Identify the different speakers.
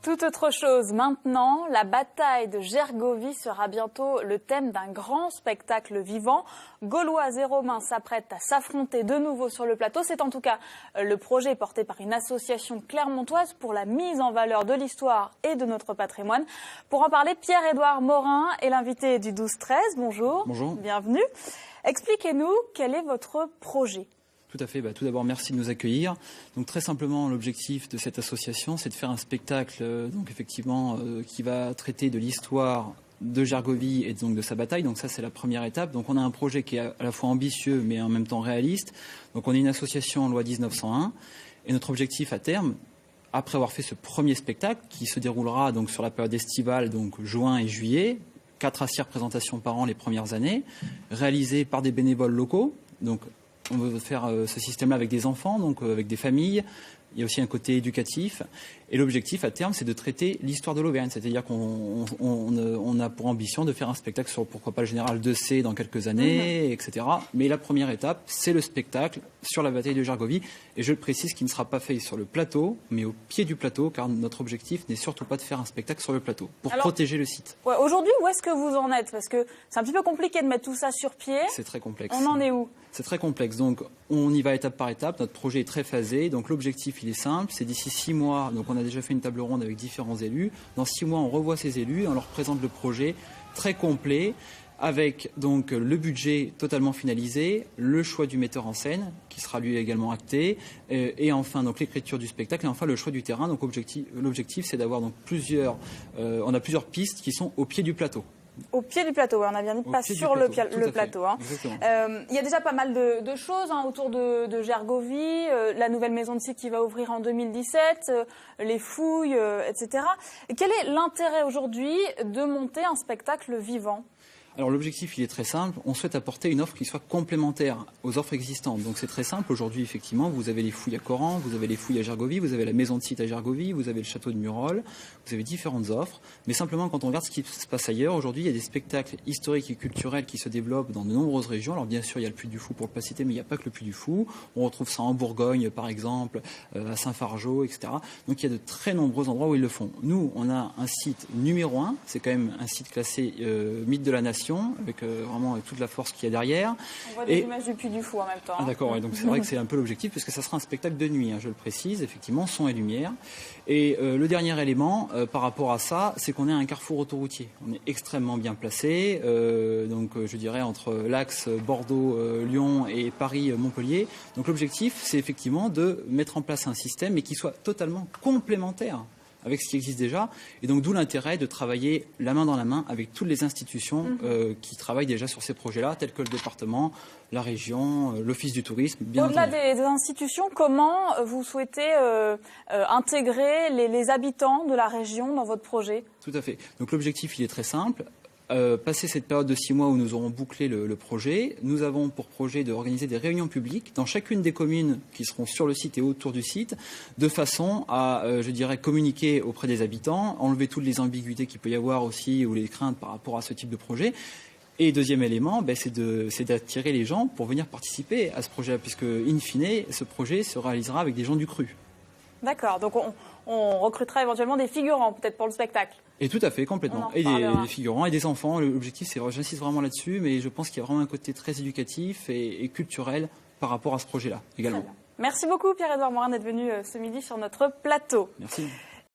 Speaker 1: Toute autre chose maintenant, la bataille de Gergovie sera bientôt le thème d'un grand spectacle vivant. Gauloises et Romains s'apprêtent à s'affronter de nouveau sur le plateau. C'est en tout cas le projet porté par une association clermontoise pour la mise en valeur de l'histoire et de notre patrimoine. Pour en parler, Pierre-Édouard Morin est l'invité du 12-13. Bonjour.
Speaker 2: Bonjour.
Speaker 1: Bienvenue. Expliquez-nous quel est votre projet.
Speaker 2: Tout à fait. Tout d'abord, merci de nous accueillir. Donc, très simplement, l'objectif de cette association, c'est de faire un spectacle, qui va traiter de l'histoire de Gergovie et donc de sa bataille. Donc, ça, c'est la première étape. Donc, on a un projet qui est à la fois ambitieux, mais en même temps réaliste. Donc, on est une association en loi 1901. Et notre objectif à terme, après avoir fait ce premier spectacle, qui se déroulera donc sur la période estivale, donc juin et juillet, 4 à 6 représentations par an les premières années, réalisées par des bénévoles locaux. Donc, on veut faire ce système-là avec des enfants, donc avec des familles. Il y a aussi un côté éducatif. Et l'objectif, à terme, c'est de traiter l'histoire de l'Auvergne. C'est-à-dire qu'on a pour ambition de faire un spectacle sur, pourquoi pas, le général de C dans quelques années, etc. Mais la première étape, c'est le spectacle sur la bataille de Gergovie. Et je le précise, qui ne sera pas fait sur le plateau, mais au pied du plateau, car notre objectif n'est surtout pas de faire un spectacle sur le plateau, pour protéger le site.
Speaker 1: Ouais, aujourd'hui, où est-ce que vous en êtes? Parce que c'est un petit peu compliqué de mettre tout ça sur pied.
Speaker 2: C'est très complexe.
Speaker 1: On en est où?
Speaker 2: C'est très complexe. Donc, on y va étape par étape. Notre projet est très phasé. Donc, l'objectif, il est simple. C'est d'ici 6 mois. Donc, on a déjà fait une table ronde avec différents élus. Dans 6 mois, on revoit ces élus et on leur présente le projet très complet avec donc le budget totalement finalisé, le choix du metteur en scène qui sera lui également acté et enfin donc l'écriture du spectacle et enfin le choix du terrain. Donc, l'objectif, c'est d'avoir donc on a plusieurs pistes qui sont au pied du plateau.
Speaker 1: Au pied du plateau, on a bien dit pas sur le plateau. Il y a déjà pas mal de choses autour de Gergovie, la nouvelle maison de site qui va ouvrir en 2017, les fouilles, etc. Quel est l'intérêt aujourd'hui de monter un spectacle vivant ?
Speaker 2: Alors l'objectif, il est très simple. On souhaite apporter une offre qui soit complémentaire aux offres existantes. Donc c'est très simple. Aujourd'hui, effectivement, vous avez les fouilles à Coran, vous avez les fouilles à Gergovie, vous avez la maison de site à Gergovie, vous avez le château de Murol, vous avez différentes offres. Mais simplement, quand on regarde ce qui se passe ailleurs, aujourd'hui, il y a des spectacles historiques et culturels qui se développent dans de nombreuses régions. Alors bien sûr, il y a le Puy du Fou pour ne pas citer, mais il n'y a pas que le Puy du Fou. On retrouve ça en Bourgogne, par exemple, à Saint-Fargeau, etc. Donc il y a de très nombreux endroits où ils le font. Nous, on a un site numéro 1. C'est quand même un site classé mythe de la nation, avec vraiment toute la force qu'il y a derrière.
Speaker 1: On voit des images du Puy du Fou en même temps.
Speaker 2: Ah, d'accord, donc c'est vrai que c'est un peu l'objectif, parce que ça sera un spectacle de nuit, je le précise, effectivement, son et lumière. Et le dernier élément par rapport à ça, c'est qu'on est à un carrefour autoroutier. On est extrêmement bien placé, je dirais entre l'axe Bordeaux-Lyon et Paris-Montpellier. Donc l'objectif, c'est effectivement de mettre en place un système, mais qui soit totalement complémentaire avec ce qui existe déjà, et donc d'où l'intérêt de travailler la main dans la main avec toutes les institutions qui travaillent déjà sur ces projets-là, tels que le département, la région, l'office du tourisme, bien entendu.
Speaker 1: Au-delà des institutions, comment vous souhaitez intégrer les habitants de la région dans votre projet?
Speaker 2: Tout à fait. Donc l'objectif, il est très simple. Passer cette période de 6 mois où nous aurons bouclé le projet, nous avons pour projet d'organiser des réunions publiques dans chacune des communes qui seront sur le site et autour du site, de façon à, communiquer auprès des habitants, enlever toutes les ambiguïtés qu'il peut y avoir aussi ou les craintes par rapport à ce type de projet. Et deuxième élément, c'est d'attirer les gens pour venir participer à ce projet, puisque, in fine, ce projet se réalisera avec des gens du cru.
Speaker 1: D'accord, donc on recrutera éventuellement des figurants, peut-être pour le spectacle.
Speaker 2: Et tout à fait, complètement. Et des figurants et des enfants. L'objectif, c'est, j'insiste vraiment là-dessus, mais je pense qu'il y a vraiment un côté très éducatif et culturel par rapport à ce projet-là également.
Speaker 1: Merci beaucoup Pierre-Édouard Morin d'être venu ce midi sur notre plateau.
Speaker 2: Merci.